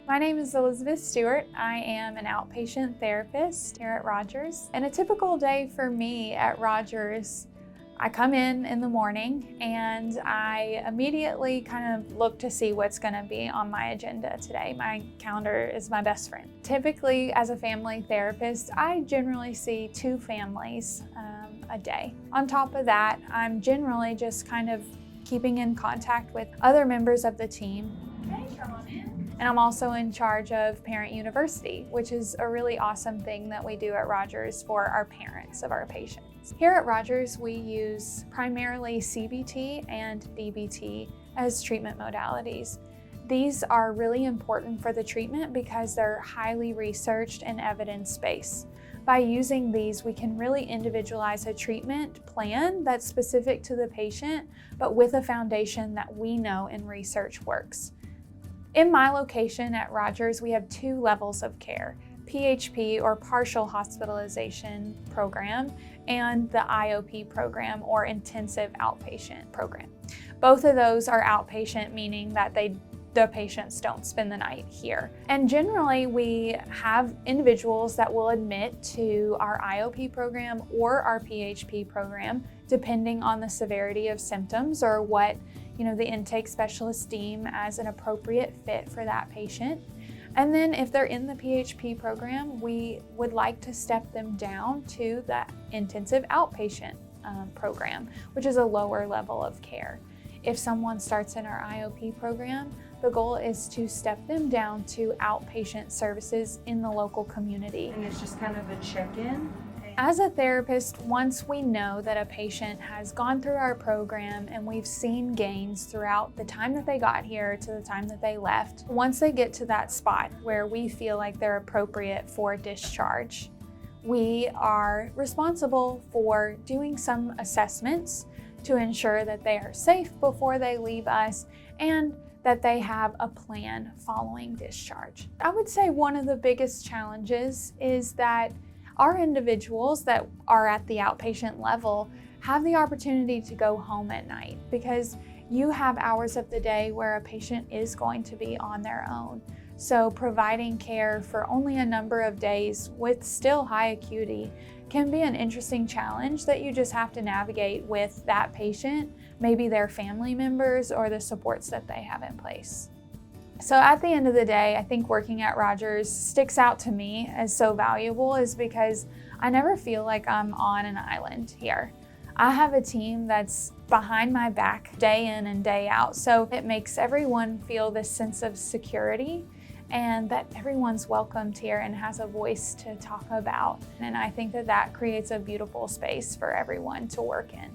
My name is Elizabeth Stewart. I am an outpatient therapist here at Rogers. And a typical day for me at Rogers, I come in the morning and I immediately kind of look to see what's going to be on my agenda today. My calendar is my best friend. Typically, as a family therapist, I generally see 2 families a day. On top of that, I'm generally just kind of keeping in contact with other members of the team. Hey, come on in. And I'm also in charge of Parent University, which is a really awesome thing that we do at Rogers for our parents of our patients. Here at Rogers, we use primarily CBT and DBT as treatment modalities. These are really important for the treatment because they're highly researched and evidence-based. By using these, we can really individualize a treatment plan that's specific to the patient, but with a foundation that we know in research works. In my location at Rogers, we have 2 levels of care, PHP or partial hospitalization program and the IOP program or intensive outpatient program. Both of those are outpatient, meaning that the patients don't spend the night here. And generally we have individuals that will admit to our IOP program or our PHP program, depending on the severity of symptoms or what the intake specialists deem as an appropriate fit for that patient. And then if they're in the PHP program, we would like to step them down to the intensive outpatient program, which is a lower level of care. If someone starts in our IOP program, the goal is to step them down to outpatient services in the local community. And it's just kind of a check-in? As a therapist, once we know that a patient has gone through our program and we've seen gains throughout the time that they got here to the time that they left, once they get to that spot where we feel like they're appropriate for discharge, we are responsible for doing some assessments to ensure that they are safe before they leave us and that they have a plan following discharge. I would say one of the biggest challenges is that our individuals that are at the outpatient level have the opportunity to go home at night because you have hours of the day where a patient is going to be on their own. So providing care for only a number of days with still high acuity can be an interesting challenge that you just have to navigate with that patient, maybe their family members or the supports that they have in place. So at the end of the day, I think working at Rogers sticks out to me as so valuable is because I never feel like I'm on an island here. I have a team that's behind my back day in and day out. So it makes everyone feel this sense of security and that everyone's welcomed here and has a voice to talk about. And I think that creates a beautiful space for everyone to work in.